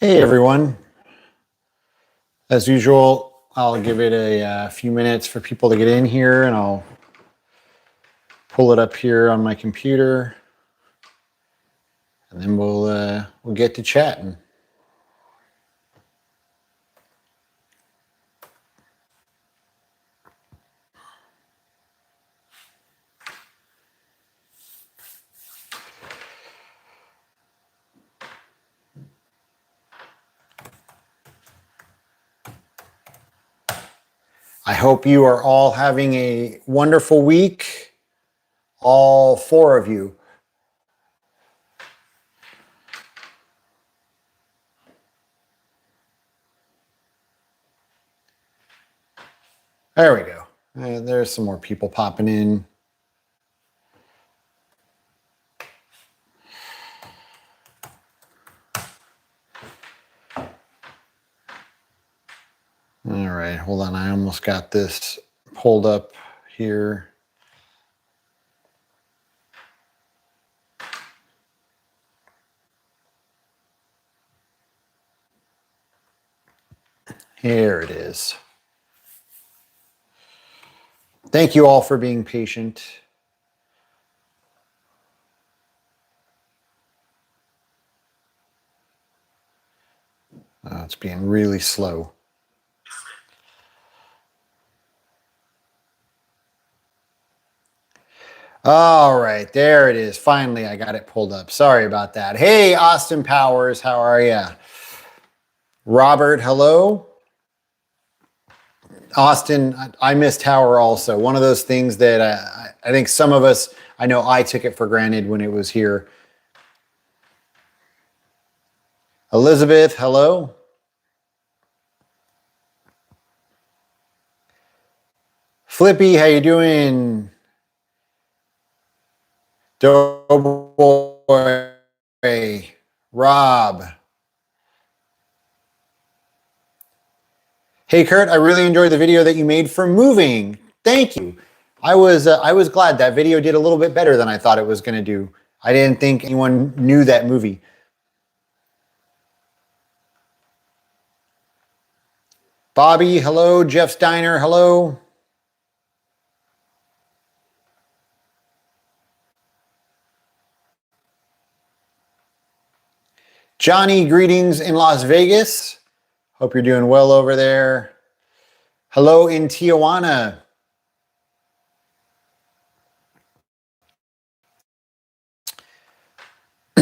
Hey everyone. As usual, I'll give it a few minutes for people to get in here and I'll pull it up here on my computer and then we'll get to chatting. I hope you are all having a wonderful week, all four of you. There we go. There's some more people popping in. All right, hold on. I almost got this pulled up here. Here it is. Thank you all for being patient. It's being really slow. All right, there it is. Finally, I got it pulled up. Sorry about that. Hey, Austin Powers, how are you? Robert, hello. Austin, I miss Tower also. One of those things that I think some of us, I know I took it for granted when it was here. Elizabeth, hello. Flippy, how you doing? Doughboy, Rob. Hey Kurt, I really enjoyed the video that you made for moving. Thank you. I was glad that video did a little bit better than I thought it was going to do. I didn't think anyone knew that movie. Bobby, hello. Jeff Steiner, hello. Johnny, greetings in Las Vegas. Hope you're doing well over there. Hello in Tijuana.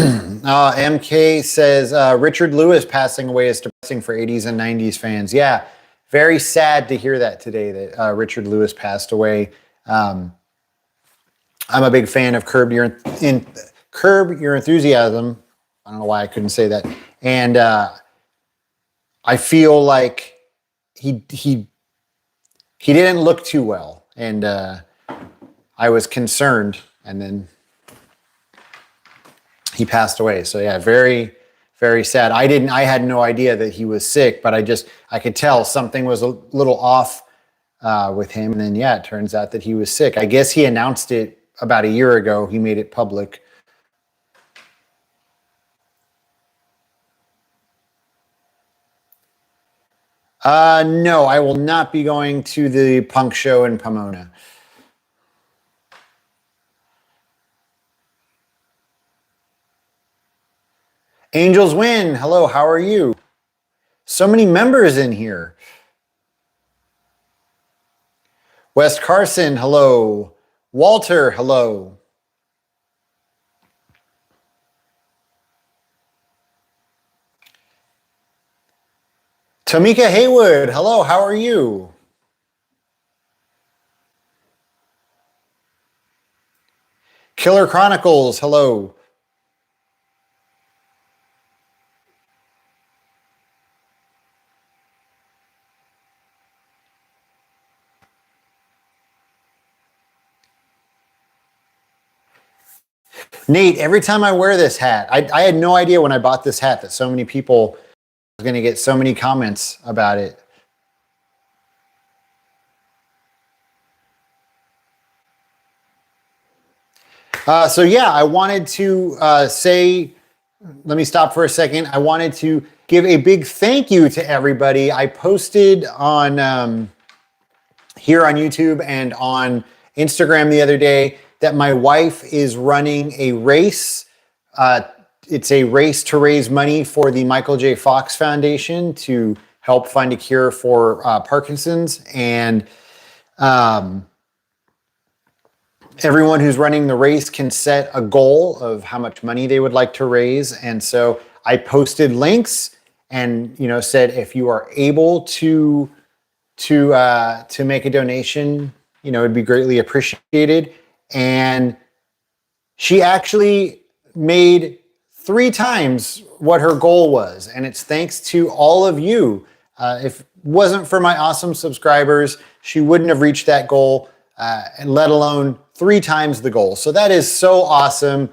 MK says Richard Lewis passing away is depressing for 80s and 90s fans. Yeah, very sad to hear that today that Richard Lewis passed away. I'm a big fan of Curb Your Enthusiasm. I don't know why I couldn't say that. And I feel like he didn't look too well, and I was concerned, and then he passed away. So yeah, very, very sad. I had no idea that he was sick, but I could tell something was a little off with him. And then yeah, it turns out that he was sick. I guess he announced it about a year ago. He made it public. No, I will not be going to the punk show in Pomona. Angels win. Hello, how are you? So many members in here. West Carson, hello. Walter, hello. Tamika Haywood, hello, how are you? Killer Chronicles, hello. Nate, every time I wear this hat, I had no idea when I bought this hat that so many people were going to get so many comments about it. So yeah, I wanted to say, let me stop for a second. I wanted to give a big thank you to everybody. I posted on here on YouTube and on Instagram the other day that my wife is running a race. It's a race to raise money for the Michael J. Fox Foundation to help find a cure for Parkinson's. And everyone who's running the race can set a goal of how much money they would like to raise. And so I posted links and, said, if you are able to make a donation, it'd be greatly appreciated. And she actually made 3 times what her goal was. And it's thanks to all of you. If it wasn't for my awesome subscribers, she wouldn't have reached that goal, and let alone 3 times the goal. So that is so awesome.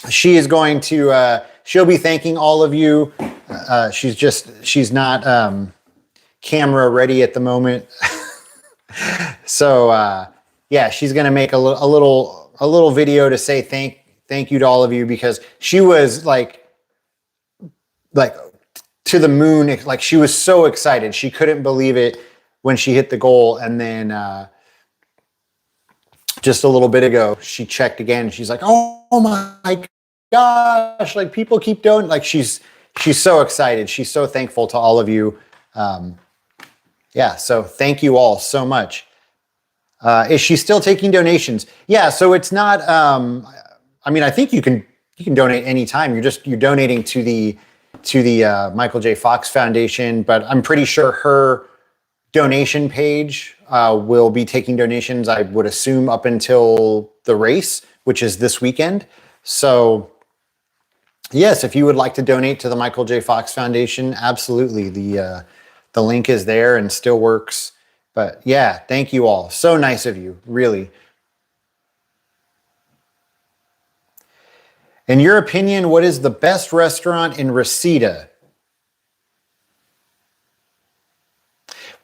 She is going to, she'll be thanking all of you. She's not camera ready at the moment. So yeah, she's going to make a little video to say thank you to all of you, because she was like to the moon. Like, she was so excited. She couldn't believe it when she hit the goal. And then just a little bit ago, she checked again. She's like, oh my gosh, like, people keep doing, like, she's so excited. She's so thankful to all of you. Yeah, so thank you all so much. Is she still taking donations? Yeah, so it's not, I think you can donate anytime. You're donating to the Michael J. Fox Foundation, but I'm pretty sure her donation page will be taking donations, I would assume, up until the race, which is this weekend. So yes, if you would like to donate to the Michael J. Fox Foundation, absolutely. The link is there and still works. But yeah, thank you all. So nice of you, really. In your opinion, what is the best restaurant in Reseda?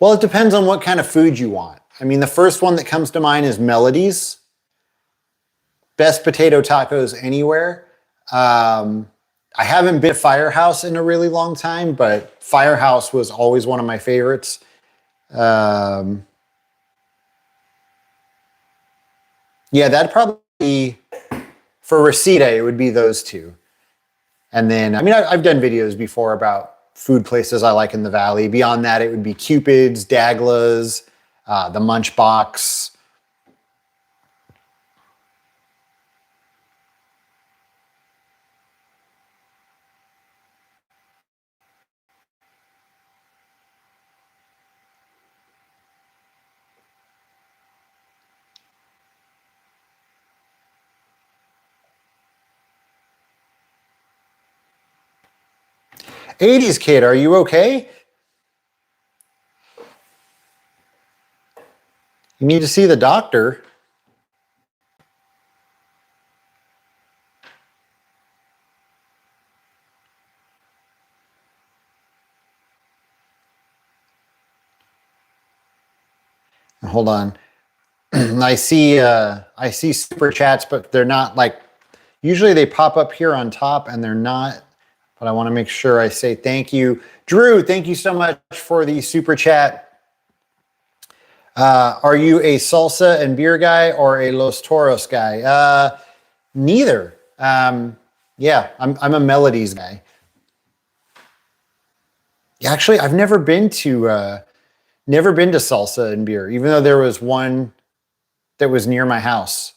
Well, it depends on what kind of food you want. The first one that comes to mind is Melody's. Best potato tacos anywhere. I haven't been to Firehouse in a really long time, but Firehouse was always one of my favorites. Yeah, that'd probably be, for Reseda, it would be those two. And then, I've done videos before about food places I like in the Valley. Beyond that, it would be Cupid's, Dagla's, the Munchbox. '80s kid, are you okay? You need to see the doctor. Hold on. I see super chats, but they're not like, usually they pop up here on top and they're not, but I want to make sure I say thank you. Drew, thank you so much for the super chat. Are you a salsa and beer guy or a Los Toros guy? Neither. Yeah, I'm a Melodies guy. Actually, I've never been to salsa and beer, even though there was one that was near my house.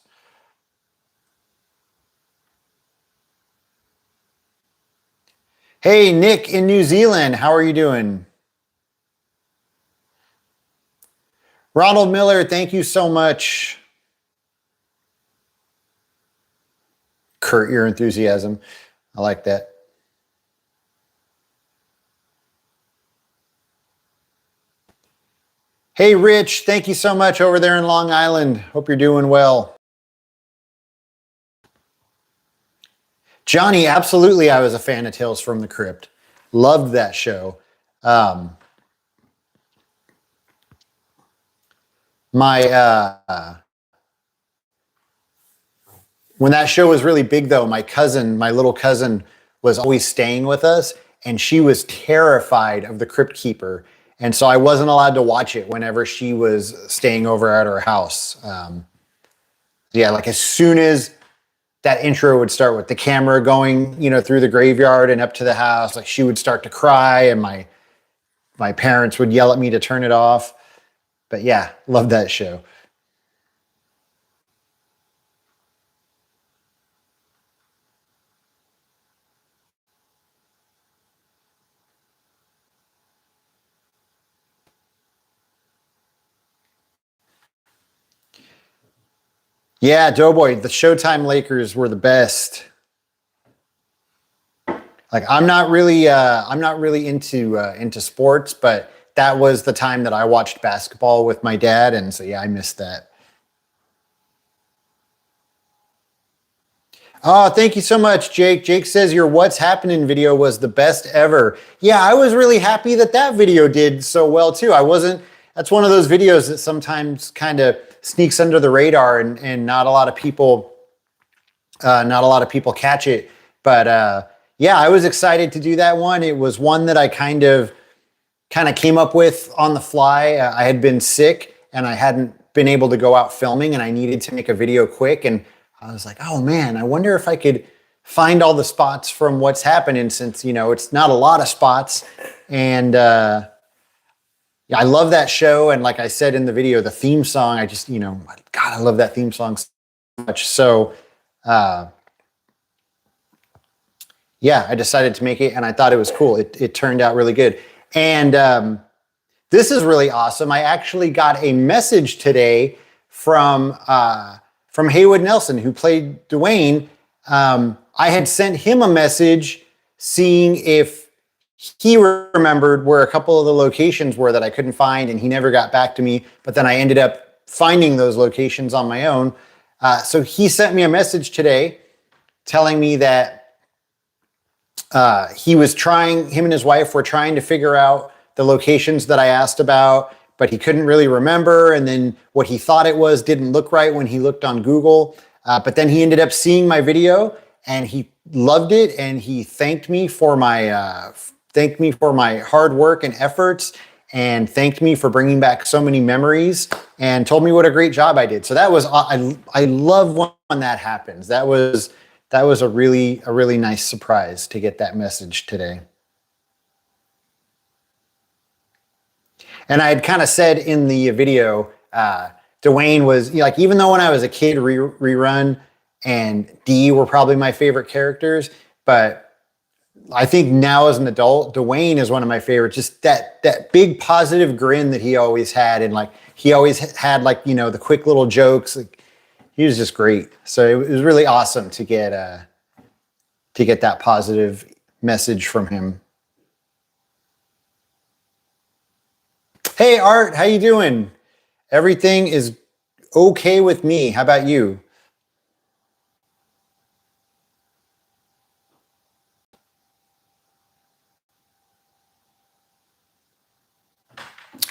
Hey, Nick in New Zealand, how are you doing? Ronald Miller, thank you so much. Kurt, your enthusiasm. I like that. Hey, Rich, thank you so much over there in Long Island. Hope you're doing well. Johnny, absolutely, I was a fan of Tales from the Crypt. Loved that show. When that show was really big, though, my little cousin was always staying with us, and she was terrified of the Crypt Keeper. And so I wasn't allowed to watch it whenever she was staying over at her house. Yeah, like as soon as that intro would start with the camera going, through the graveyard and up to the house, like she would start to cry, and my parents would yell at me to turn it off. But yeah, love that show. Yeah, Doughboy, the Showtime Lakers were the best. Like I'm not really into sports, but that was the time that I watched basketball with my dad, and so yeah, I missed that. Oh, thank you so much, Jake. Jake says your "What's Happening" video was the best ever. Yeah, I was really happy that that video did so well too. I wasn't. That's one of those videos that sometimes kind of sneaks under the radar, and not a lot of people, catch it. But yeah, I was excited to do that one. It was one that I kind of came up with on the fly. I had been sick and I hadn't been able to go out filming, and I needed to make a video quick. And I was like, oh man, I wonder if I could find all the spots from What's Happening, since, it's not a lot of spots. And yeah, I love that show. And like I said in the video, the theme song, I just, God, I love that theme song so much. So, yeah, I decided to make it, and I thought it was cool. It turned out really good. And this is really awesome. I actually got a message today from Haywood Nelson, who played Dwayne. I had sent him a message seeing if he remembered where a couple of the locations were that I couldn't find, and he never got back to me. But then I ended up finding those locations on my own. So he sent me a message today telling me that him and his wife were trying to figure out the locations that I asked about, but he couldn't really remember. And then what he thought it was didn't look right when he looked on Google. But then he ended up seeing my video, and he loved it, and he thanked me for my hard work and efforts, and thanked me for bringing back so many memories, and told me what a great job I did. So that was I love when that happens. That was a really nice surprise to get that message today. And I had kind of said in the video, Dwayne was like, even though when I was a kid, Rerun and Dee were probably my favorite characters, but I think now as an adult, Dwayne is one of my favorites. Just that big positive grin that he always had, and like he always had the quick little jokes. Like, he was just great. So it was really awesome to get that positive message from him. Hey Art, how you doing? Everything is okay with me. How about you?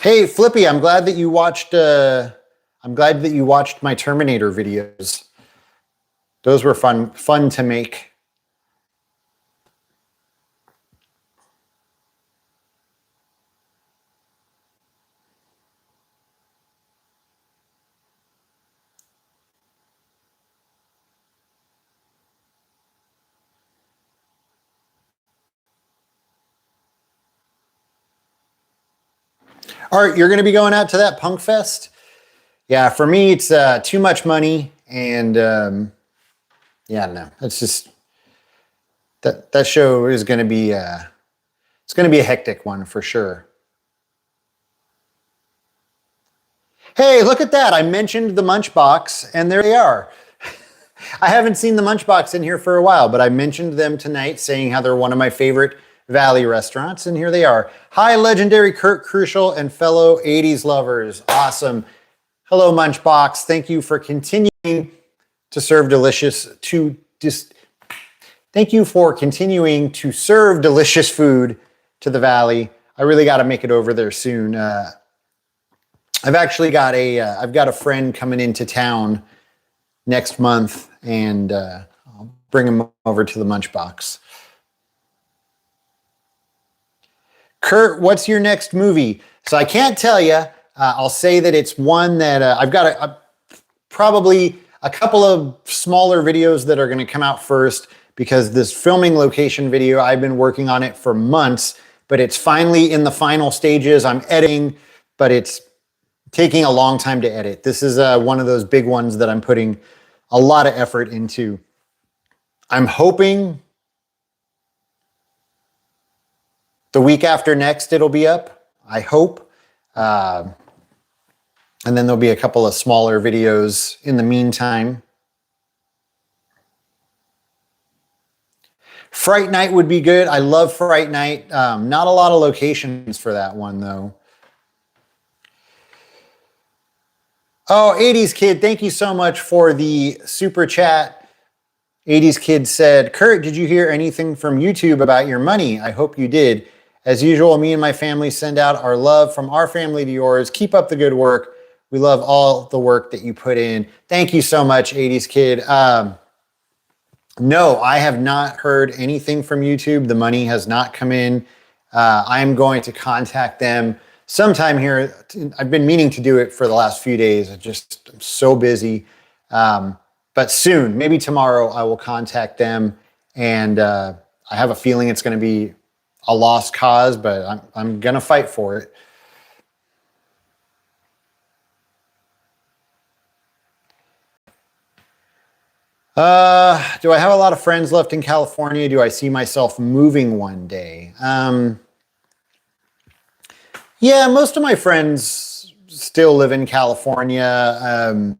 Hey Flippy, I'm glad that you watched my Terminator videos. Those were fun to make. Art, you're going to be going out to that punk fest? Yeah, for me, it's too much money, and yeah, no, it's just that show is going to be it's going to be a hectic one for sure. Hey, look at that! I mentioned the Munchbox, and there they are. I haven't seen the Munchbox in here for a while, but I mentioned them tonight, saying how they're one of my favorite Valley restaurants, and here they are. Hi, legendary Kurt Crucial and fellow 80s lovers. Awesome. Hello, Munchbox. Thank you for continuing to serve thank you for continuing to serve delicious food to the Valley. I really got to make it over there soon. I've actually got I've got a friend coming into town next month, and I'll bring him over to the Munchbox. Kurt, what's your next movie? So I can't tell you. I'll say that it's one that I've got probably a couple of smaller videos that are going to come out first, because this filming location video, I've been working on it for months, but it's finally in the final stages. I'm editing, but it's taking a long time to edit. This is one of those big ones that I'm putting a lot of effort into. I'm hoping the week after next it'll be up, I hope. And then there'll be a couple of smaller videos in the meantime. Fright Night would be good. I love Fright Night. Not a lot of locations for that one, though. Oh, 80s Kid, thank you so much for the super chat. 80s Kid said, Kurt, did you hear anything from YouTube about your money? I hope you did. As usual, me and my family send out our love from our family to yours. Keep up the good work. We love all the work that you put in. Thank you so much, 80s Kid. No, I have not heard anything from YouTube. The money has not come in. I am going to contact them sometime here. I've been meaning to do it for the last few days. I'm so busy. But soon, maybe tomorrow, I will contact them. And I have a feeling it's going to be a lost cause, but I'm going to fight for it. Do I have a lot of friends left in California? Do I see myself moving one day? Yeah, most of my friends still live in California.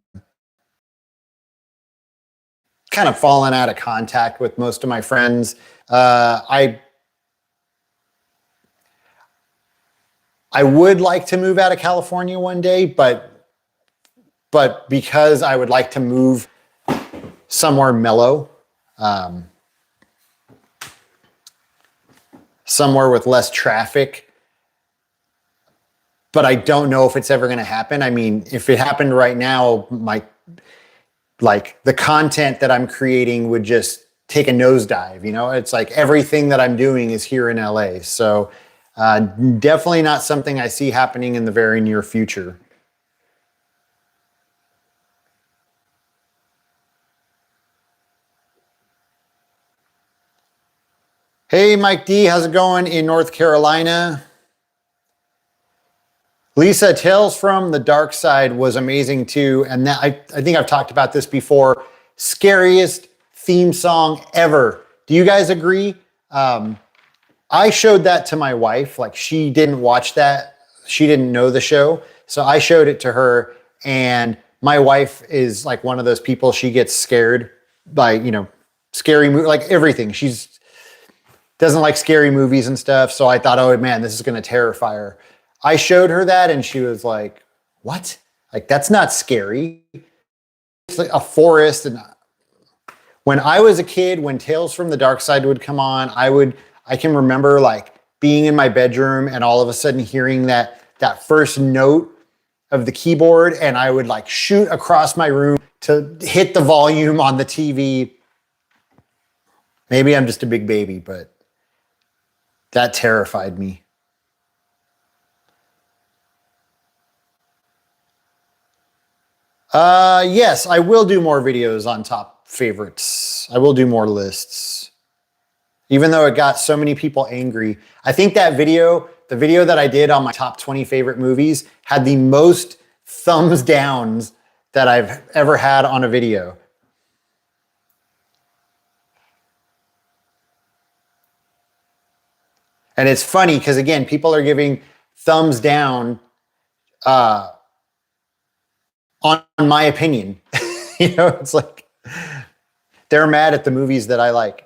Kind of fallen out of contact with most of my friends. I would like to move out of California one day, but because I would like to move somewhere mellow, somewhere with less traffic. But I don't know if it's ever going to happen. I mean, if it happened right now, the content that I'm creating would just take a nosedive. You know, it's like everything that I'm doing is here in LA. So definitely not something I see happening in the very near future. Hey, Mike D, how's it going in North Carolina? Lisa, Tales from the Dark Side was amazing too. And that, I think I've talked about this before. Scariest theme song ever. Do you guys agree? I showed that to my wife. Like, she didn't watch that. She didn't know the show. So I showed it to her. And my wife is like one of those people, she gets scared by, you know, scary movie, like everything. She's doesn't like scary movies and stuff. So I thought, oh man, this is going to terrify her. I showed her that and she was like, what? Like, that's not scary. It's like a forest. And when I was a kid, when Tales from the Dark Side would come on, I can remember like being in my bedroom and all of a sudden hearing that first note of the keyboard, and I would like shoot across my room to hit the volume on the TV. Maybe I'm just a big baby, but that terrified me. Yes, I will do more videos on top favorites. I will do more lists. Even though it got so many people angry. I think that video, the video that I did on my top 20 favorite movies, had the most thumbs downs that I've ever had on a video. And it's funny because, again, people are giving thumbs down on my opinion. You know, it's like they're mad at the movies that I like.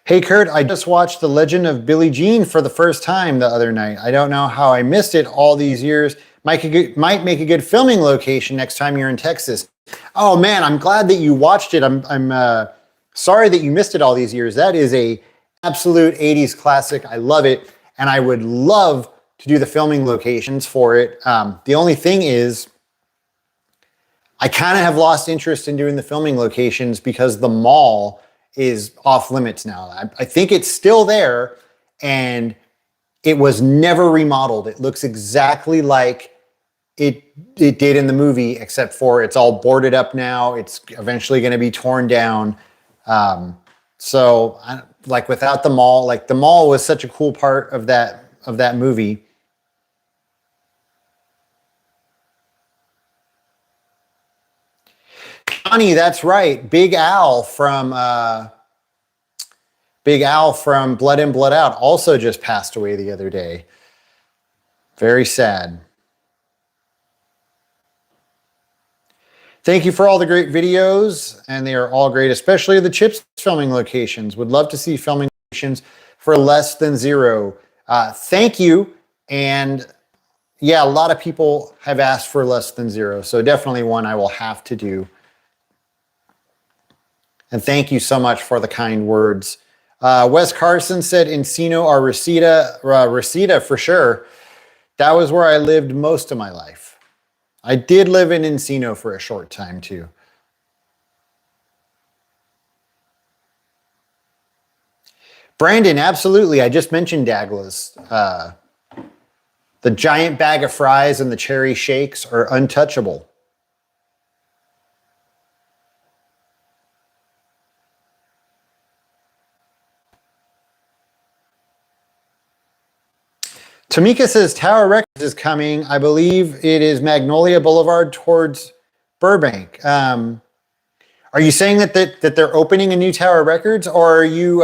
Hey, Kurt, I just watched The Legend of Billie Jean for the first time the other night. I don't know how I missed it all these years. Might make a good filming location next time you're in Texas. Oh man, I'm glad that you watched it. I'm sorry that you missed it all these years. That is a absolute 80s classic. I love it. And I would love to do the filming locations for it. The only thing is, I kind of have lost interest in doing the filming locations because the mall is off limits now. I think it's still there, and it was never remodeled. It looks exactly like it did in the movie, except for it's all boarded up now. It's eventually going to be torn down. So like without the mall, like the mall was such a cool part of that movie. Johnny, that's right. Big Al from Blood In, Blood Out also just passed away the other day. Very sad. Thank you for all the great videos, and they are all great, especially the Chips filming locations. Would love to see filming locations for less than zero. Thank you. And yeah, a lot of people have asked for less than zero, so definitely one I will have to do. And thank you so much for the kind words. Wes Carson said Encino or Reseda. Reseda for sure. That was where I lived most of my life. I did live in Encino for a short time too. Brandon, absolutely. I just mentioned Douglas. The giant bag of fries and the cherry shakes are untouchable. Tamika says Tower Records is coming. I believe it is Magnolia Boulevard towards Burbank. Are you saying that they're opening a new Tower Records, or are you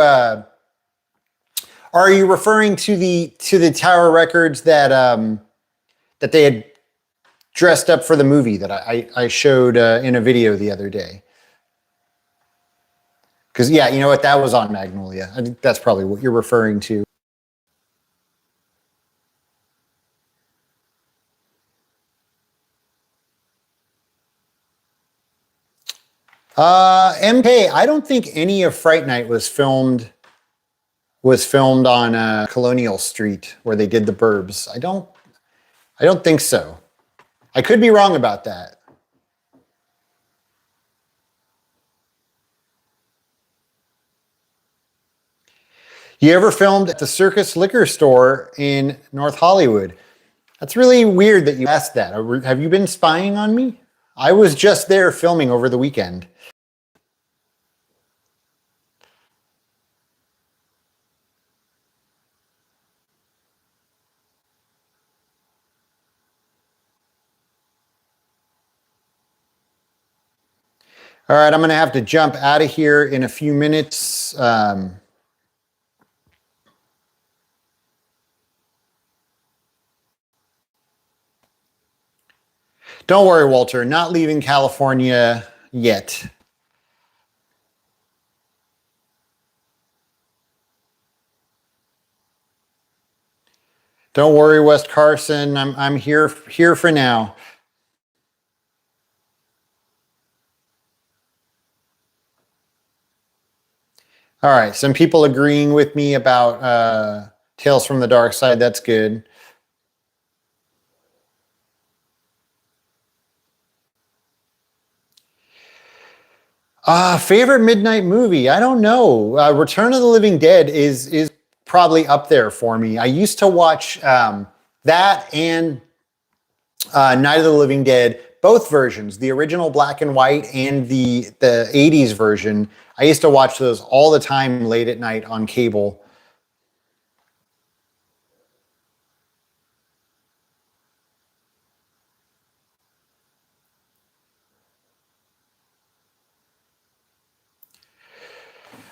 referring to the Tower Records that that they had dressed up for the movie that I showed in a video the other day? Because yeah, you know what, that was on Magnolia. I think that's probably what you're referring to. MK, I don't think any of Fright Night was filmed on Colonial Street where they did the Burbs. I don't think so. I could be wrong about that. You ever filmed at the Circus Liquor Store in North Hollywood? That's really weird that you asked that. Have you been spying on me? I was just there filming over the weekend. All right, I'm going to have to jump out of here in a few minutes. Don't worry, Walter, not leaving California yet. Don't worry, West Carson, I'm here for now. All right, some people agreeing with me about Tales from the Dark Side. That's good. Favorite midnight movie? I don't know. Return of the Living Dead is probably up there for me. I used to watch that and Night of the Living Dead, both versions, the original black and white and the 80s version. I used to watch those all the time late at night on cable.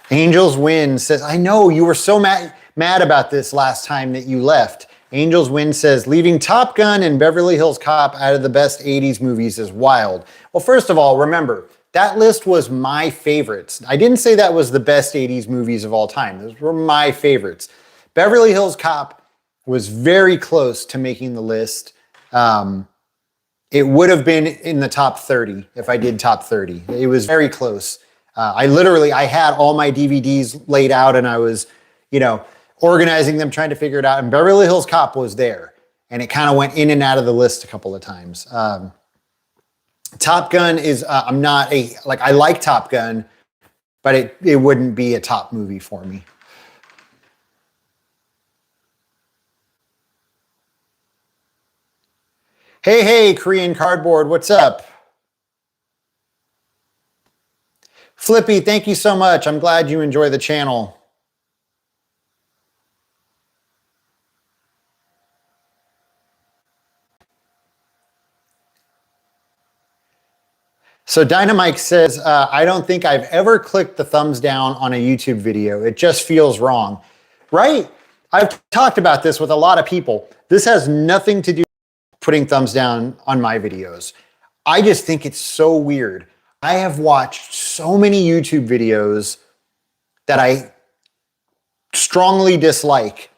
Angels Win says, I know you were so mad about this last time that you left. Angels Win says, leaving Top Gun and Beverly Hills Cop out of the best 80s movies is wild. Well, first of all, remember, that list was my favorites. I didn't say that was the best 80s movies of all time. Those were my favorites. Beverly Hills Cop was very close to making the list. It would have been in the top 30 if I did top 30. It was very close. I had all my DVDs laid out, and I was, organizing them, trying to figure it out. And Beverly Hills Cop was there, and it kind of went in and out of the list a couple of times. Top Gun is, I'm not I like Top Gun, but it wouldn't be a top movie for me. Hey, Korean Cardboard, what's up? Flippy, thank you so much. I'm glad you enjoy the channel. So Dynamite says, I don't think I've ever clicked the thumbs down on a YouTube video. It just feels wrong, right? I've talked about this with a lot of people. This has nothing to do with putting thumbs down on my videos. I just think it's so weird. I have watched so many YouTube videos that I strongly dislike,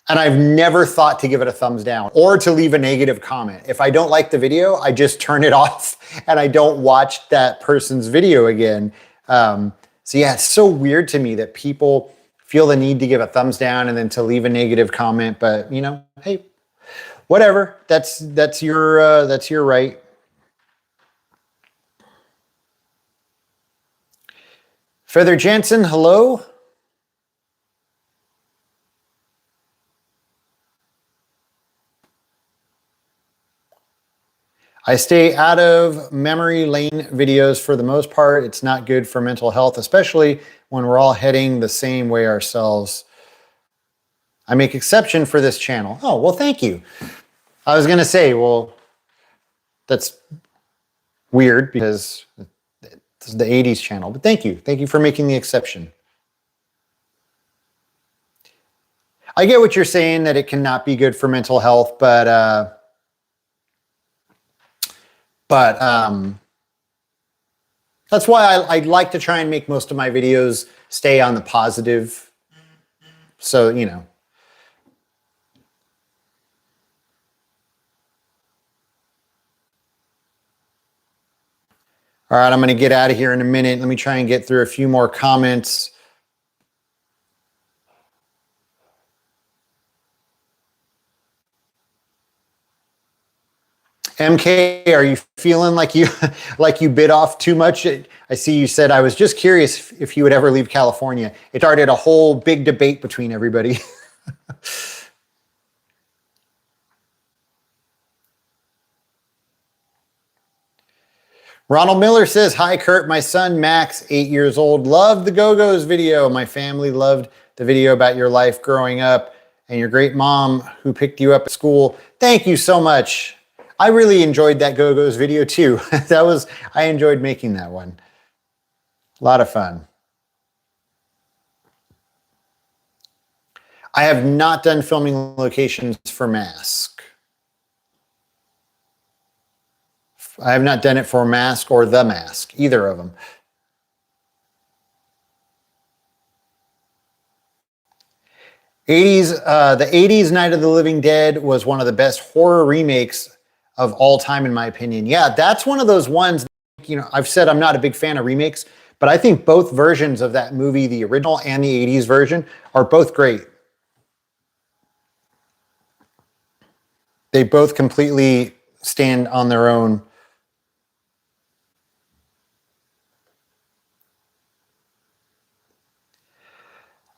and I've never thought to give it a thumbs down or to leave a negative comment. If I don't like the video, I just turn it off and I don't watch that person's video again. So yeah, it's so weird to me that people feel the need to give a thumbs down and then to leave a negative comment. But you know, hey, whatever. That's your right. Feather Jensen, hello. I stay out of memory lane videos for the most part. It's not good for mental health, especially when we're all heading the same way ourselves. I make exception for this channel. Oh, well, thank you. I was going to say, well, that's weird because this is the 80s channel, but thank you. Thank you for making the exception. I get what you're saying, that it cannot be good for mental health, but that's why I like to try and make most of my videos stay on the positive. So, you know. All right, I'm going to get out of here in a minute. Let me try and get through a few more comments. MK, are you feeling like you bit off too much? I see you said, I was just curious if you would ever leave California. It started a whole big debate between everybody. Ronald Miller says, hi, Kurt. My son, Max, 8 years old, loved the Go-Go's video. My family loved the video about your life growing up and your great mom who picked you up at school. Thank you so much. I really enjoyed that Go-Go's video too. I enjoyed making that one. A lot of fun. I have not done filming locations for Mask. I have not done it for Mask or The Mask, either of them. The 80s Night of the Living Dead was one of the best horror remakes of all time, in my opinion. Yeah, that's one of those ones, you know, I've said I'm not a big fan of remakes, but I think both versions of that movie, the original and the 80s version, are both great. They both completely stand on their own.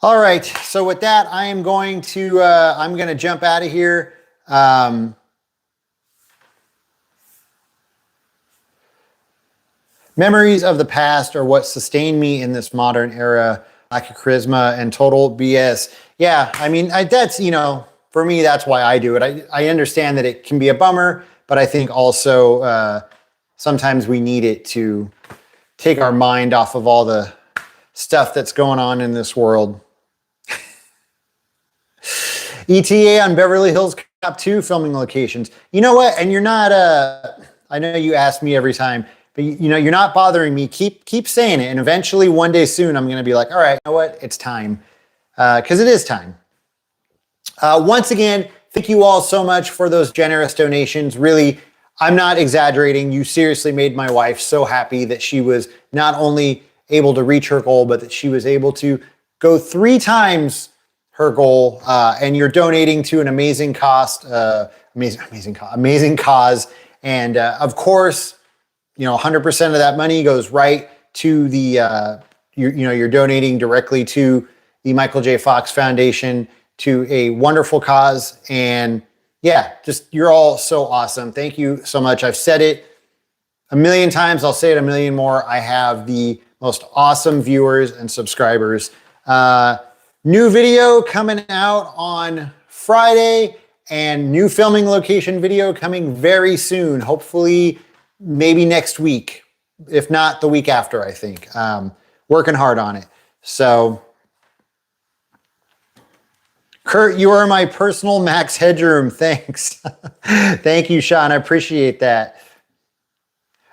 All right, so with that, I'm going to jump out of here. Memories of the past are what sustain me in this modern era. Lack of charisma and total BS. Yeah, I mean, that's, you know, for me, that's why I do it. I understand that it can be a bummer, but I think also sometimes we need it to take our mind off of all the stuff that's going on in this world. ETA on Beverly Hills Cop 2 filming locations. You know what? And you're not, I know you ask me every time, but you know, you're not bothering me. Keep saying it. And eventually one day soon, I'm going to be like, all right, you know what? It's time. Because it is time. Once again, thank you all so much for those generous donations. Really, I'm not exaggerating. You seriously made my wife so happy that she was not only able to reach her goal, but that she was able to go 3 times her goal, and you're donating to an amazing cause, amazing cause. And of course, 100% of that money goes right to the, you're donating directly to the Michael J. Fox Foundation, to a wonderful cause. And yeah, you're all so awesome. Thank you so much. I've said it a million times. I'll say it a million more. I have the most awesome viewers and subscribers. New video coming out on Friday, and new filming location video coming very soon. Hopefully, maybe next week, if not the week after, I think. Working hard on it. So, Kurt, you are my personal Max Headroom. Thanks. Thank you, Sean. I appreciate that.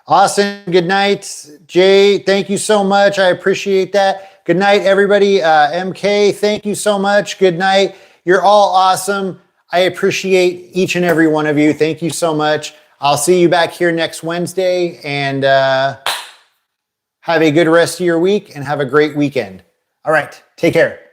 Austin, good night. Jay, thank you so much. I appreciate that. Good night, everybody. MK, thank you so much. Good night. You're all awesome. I appreciate each and every one of you. Thank you so much. I'll see you back here next Wednesday, and have a good rest of your week and have a great weekend. All right, take care.